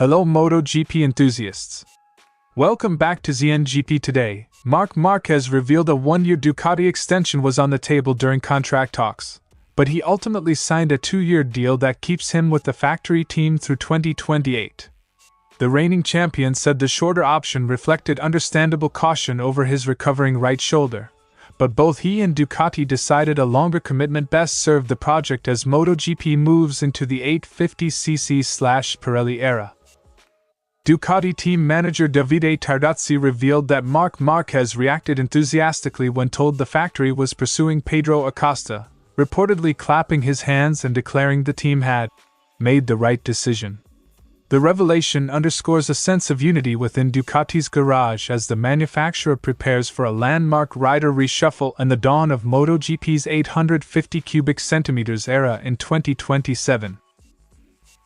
Hello MotoGP enthusiasts. Welcome back to ZNGP Today. Marc Márquez revealed a one-year Ducati extension was on the table during contract talks, but he ultimately signed a 2-year deal that keeps him with the factory team through 2028. The reigning champion said the shorter option reflected understandable caution over his recovering right shoulder, but both he and Ducati decided a longer commitment best served the project as MotoGP moves into the 850cc/Pirelli era. Ducati team manager Davide Tardozzi revealed that Marc Márquez reacted enthusiastically when told the factory was pursuing Pedro Acosta, reportedly clapping his hands and declaring the team had made the right decision. The revelation underscores a sense of unity within Ducati's garage as the manufacturer prepares for a landmark rider reshuffle and the dawn of MotoGP's 850 cubic centimeters era in 2027.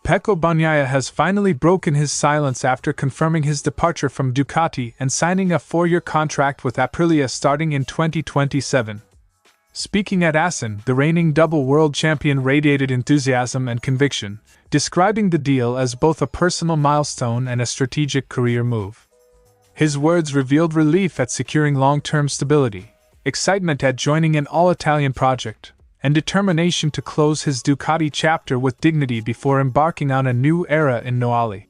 Pecco Bagnaia has finally broken his silence after confirming his departure from Ducati and signing a 4-year contract with Aprilia starting in 2027. Speaking at Assen, the reigning double world champion radiated enthusiasm and conviction, describing the deal as both a personal milestone and a strategic career move. His words revealed relief at securing long-term stability, excitement at joining an all-Italian project, and determination to close his Ducati chapter with dignity before embarking on a new era in Noali.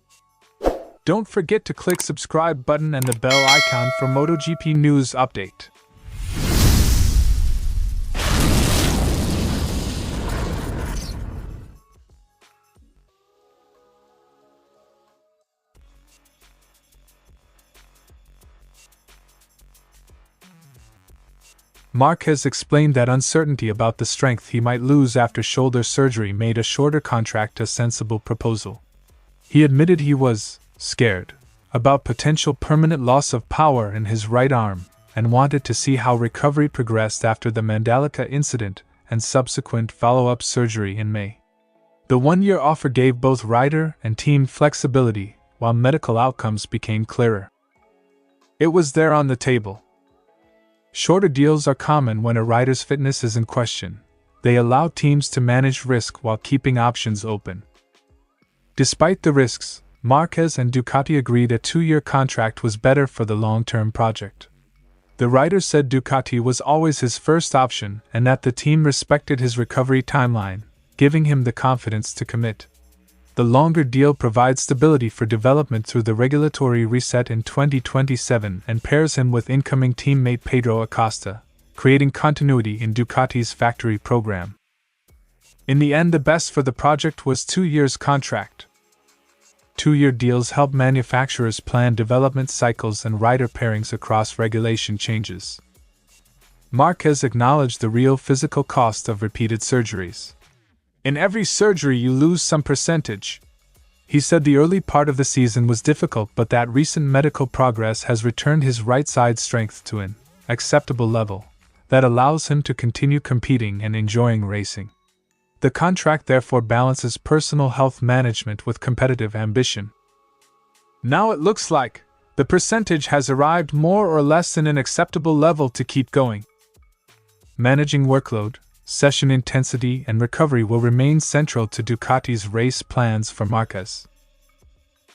Don't forget to click subscribe button and the bell icon for MotoGP news update. Marquez explained that uncertainty about the strength he might lose after shoulder surgery made a shorter contract a sensible proposal. He admitted he was scared about potential permanent loss of power in his right arm and wanted to see how recovery progressed after the Mandalika incident and subsequent follow-up surgery in May. The 1-year offer gave both rider and team flexibility while medical outcomes became clearer. It was there on the table. Shorter deals are common when a rider's fitness is in question. They allow teams to manage risk while keeping options open. Despite the risks, Marquez and Ducati agreed a 2-year contract was better for the long-term project. The rider said Ducati was always his first option and that the team respected his recovery timeline, giving him the confidence to commit. The longer deal provides stability for development through the regulatory reset in 2027 and pairs him with incoming teammate Pedro Acosta, creating continuity in Ducati's factory program. In the end, the best for the project was 2 years contract. 2-year deals help manufacturers plan development cycles and rider pairings across regulation changes. Marquez acknowledged the real physical cost of repeated surgeries. In every surgery you lose some percentage. He said the early part of the season was difficult but that recent medical progress has returned his right side strength to an acceptable level that allows him to continue competing and enjoying racing. The contract therefore balances personal health management with competitive ambition. Now it looks like the percentage has arrived more or less in an acceptable level to keep going. Managing workload, session intensity and recovery will remain central to Ducati's race plans for Marquez.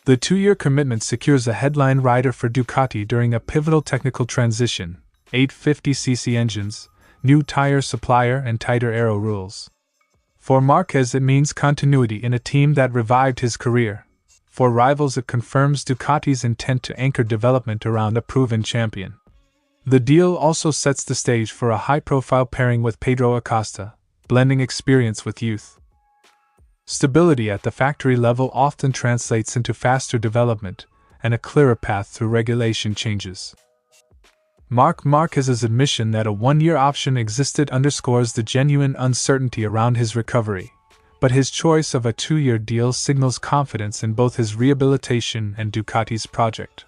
The 2-year commitment secures a headline rider for Ducati during a pivotal technical transition, 850cc engines, new tire supplier and tighter aero rules. For Marquez it means continuity in a team that revived his career. For rivals it confirms Ducati's intent to anchor development around a proven champion. The deal also sets the stage for a high-profile pairing with Pedro Acosta, blending experience with youth. Stability at the factory level often translates into faster development and a clearer path through regulation changes. Marc Márquez's admission that a 1-year option existed underscores the genuine uncertainty around his recovery, but his choice of a 2-year deal signals confidence in both his rehabilitation and Ducati's project.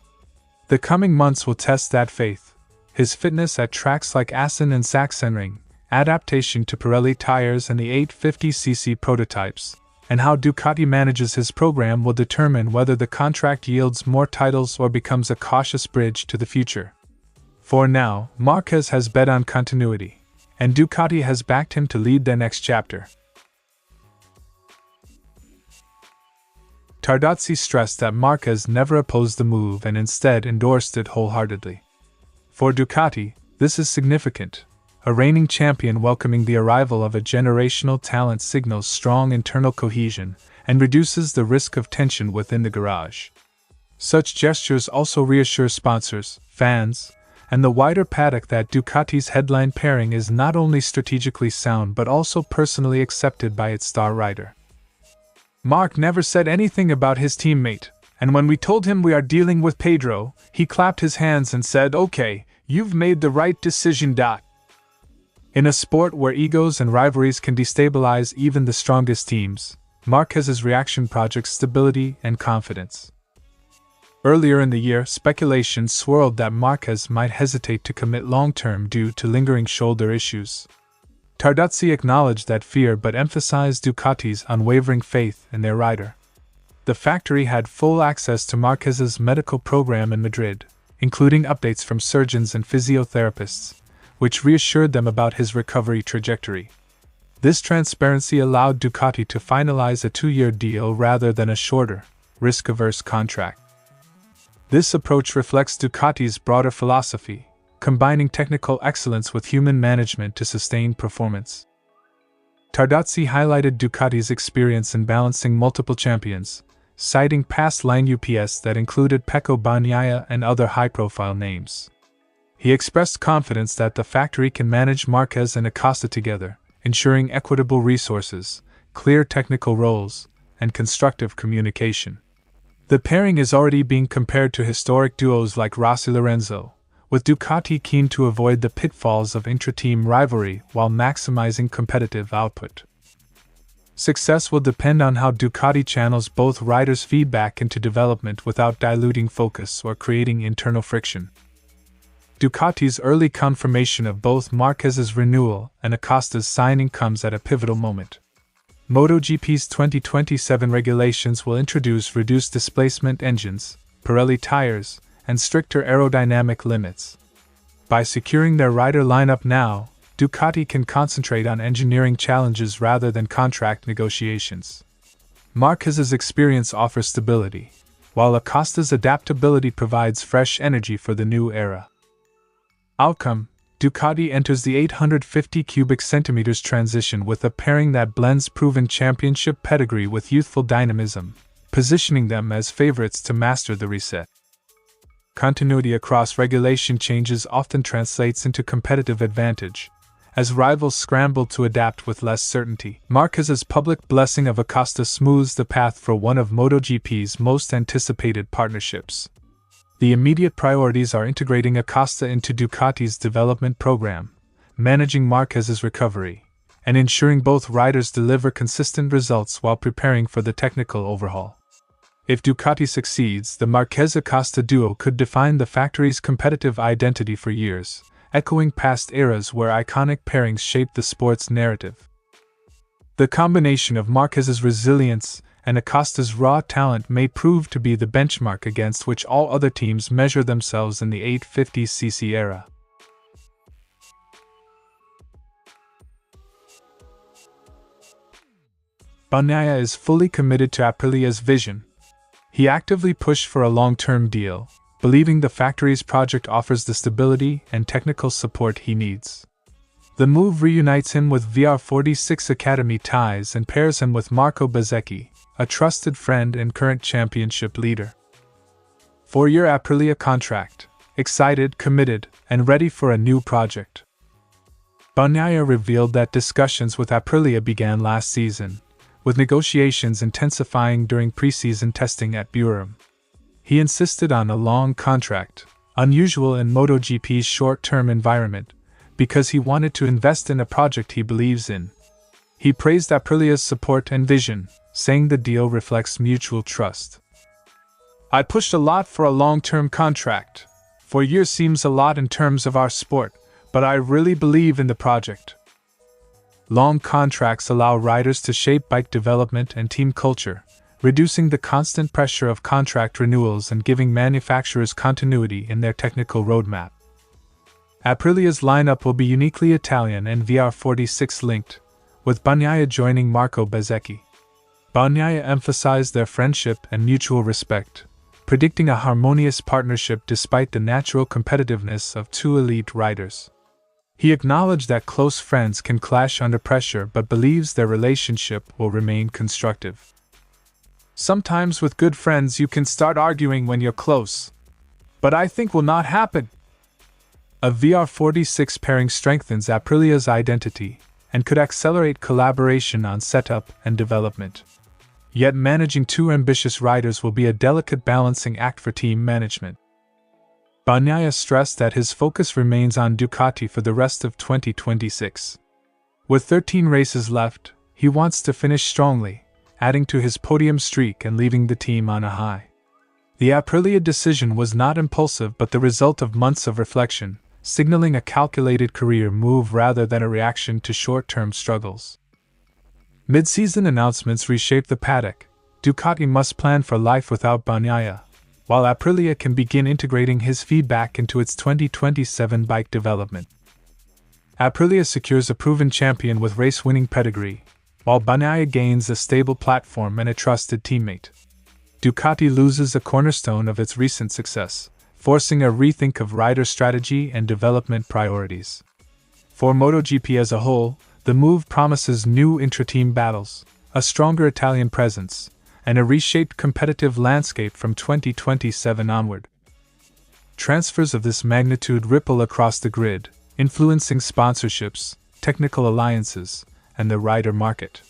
The coming months will test that faith. His fitness at tracks like Assen and Sachsenring, adaptation to Pirelli tires and the 850cc prototypes, and how Ducati manages his program will determine whether the contract yields more titles or becomes a cautious bridge to the future. For now, Marquez has bet on continuity, and Ducati has backed him to lead the next chapter. Tardozzi stressed that Marquez never opposed the move and instead endorsed it wholeheartedly. For Ducati, this is significant. A reigning champion welcoming the arrival of a generational talent signals strong internal cohesion and reduces the risk of tension within the garage. Such gestures also reassure sponsors, fans, and the wider paddock that Ducati's headline pairing is not only strategically sound but also personally accepted by its star rider. Marc never said anything about his teammate, and when we told him we are dealing with Pedro, he clapped his hands and said, "Okay, you've made the right decision." In a sport where egos and rivalries can destabilize even the strongest teams, Marquez's reaction projects stability and confidence. Earlier in the year, speculation swirled that Marquez might hesitate to commit long-term due to lingering shoulder issues. Tardozzi acknowledged that fear but emphasized Ducati's unwavering faith in their rider. The factory had full access to Marquez's medical program in Madrid, including updates from surgeons and physiotherapists, which reassured them about his recovery trajectory. This transparency allowed Ducati to finalize a 2-year deal rather than a shorter, risk-averse contract. This approach reflects Ducati's broader philosophy, combining technical excellence with human management to sustain performance. Tardozzi highlighted Ducati's experience in balancing multiple champions, citing past line UPS that included Pecco Bagnaia and other high-profile names. He expressed confidence that the factory can manage Marquez and Acosta together, ensuring equitable resources, clear technical roles, and constructive communication. The pairing is already being compared to historic duos like Rossi-Lorenzo, with Ducati keen to avoid the pitfalls of intra-team rivalry while maximizing competitive output. Success will depend on how Ducati channels both riders' feedback into development without diluting focus or creating internal friction. Ducati's early confirmation of both Marquez's renewal and Acosta's signing comes at a pivotal moment. MotoGP's 2027 regulations will introduce reduced displacement engines, Pirelli tires, and stricter aerodynamic limits. By securing their rider lineup now, Ducati can concentrate on engineering challenges rather than contract negotiations. Marquez's experience offers stability, while Acosta's adaptability provides fresh energy for the new era. Outcome: Ducati enters the 850 cubic centimeters transition with a pairing that blends proven championship pedigree with youthful dynamism, positioning them as favorites to master the reset. Continuity across regulation changes often translates into competitive advantage, as rivals scramble to adapt with less certainty. Marquez's public blessing of Acosta smooths the path for one of MotoGP's most anticipated partnerships. The immediate priorities are integrating Acosta into Ducati's development program, managing Marquez's recovery, and ensuring both riders deliver consistent results while preparing for the technical overhaul. If Ducati succeeds, the Marquez-Acosta duo could define the factory's competitive identity for years, echoing past eras where iconic pairings shaped the sport's narrative. The combination of Marquez's resilience and Acosta's raw talent may prove to be the benchmark against which all other teams measure themselves in the 850cc era. Bagnaia is fully committed to Aprilia's vision. He actively pushed for a long-term deal, believing the factory's project offers the stability and technical support he needs. The move reunites him with VR46 Academy ties and pairs him with Marco Bezzecchi, a trusted friend and current championship leader. 4-year Aprilia contract, excited, committed, and ready for a new project. Bagnaia revealed that discussions with Aprilia began last season, with negotiations intensifying during preseason testing at Burum. He insisted on a long contract, unusual in MotoGP's short-term environment, because he wanted to invest in a project he believes in. He praised Aprilia's support and vision, saying the deal reflects mutual trust. "I pushed a lot for a long-term contract. 4 years seems a lot in terms of our sport, but I really believe in the project." Long contracts allow riders to shape bike development and team culture, reducing the constant pressure of contract renewals and giving manufacturers continuity in their technical roadmap. Aprilia's lineup will be uniquely Italian and VR46 linked, with Bagnaia joining Marco Bezzecchi. Bagnaia emphasized their friendship and mutual respect, predicting a harmonious partnership despite the natural competitiveness of two elite riders. He acknowledged that close friends can clash under pressure but believes their relationship will remain constructive. Sometimes with good friends you can start arguing when you're close, but I think will not happen. A VR46 pairing strengthens Aprilia's identity and could accelerate collaboration on setup and development. Yet managing two ambitious riders will be a delicate balancing act for team management. Bagnaia stressed that his focus remains on Ducati for the rest of 2026. With 13 races left, he wants to finish strongly, adding to his podium streak and leaving the team on a high. The Aprilia decision was not impulsive but the result of months of reflection, signaling a calculated career move rather than a reaction to short-term struggles. Mid-season announcements reshape the paddock. Ducati must plan for life without Bagnaia, while Aprilia can begin integrating his feedback into its 2027 bike development. Aprilia secures a proven champion with race-winning pedigree, while Bagnaia gains a stable platform and a trusted teammate. Ducati loses a cornerstone of its recent success, forcing a rethink of rider strategy and development priorities. For MotoGP as a whole, the move promises new intra-team battles, a stronger Italian presence, and a reshaped competitive landscape from 2027 onward. Transfers of this magnitude ripple across the grid, influencing sponsorships, technical alliances, and the rider market.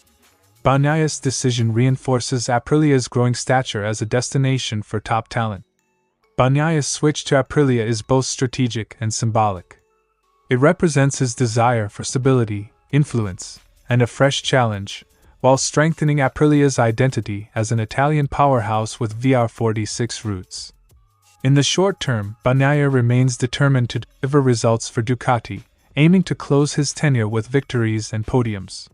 Bagnaia's decision reinforces Aprilia's growing stature as a destination for top talent. Bagnaia's switch to Aprilia is both strategic and symbolic. It represents his desire for stability, influence, and a fresh challenge, while strengthening Aprilia's identity as an Italian powerhouse with VR46 roots. In the short term, Bagnaia remains determined to deliver results for Ducati, aiming to close his tenure with victories and podiums.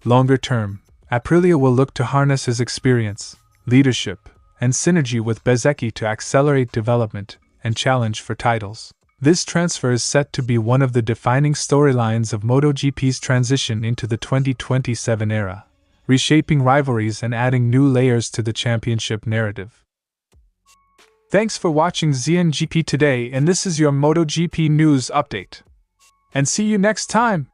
Longer term, Aprilia will look to harness his experience, leadership, and synergy with Bezzecchi to accelerate development and challenge for titles. This transfer is set to be one of the defining storylines of MotoGP's transition into the 2027 era, reshaping rivalries and adding new layers to the championship narrative. Thanks for watching ZNGP Today, and this is your MotoGP news update. And see you next time!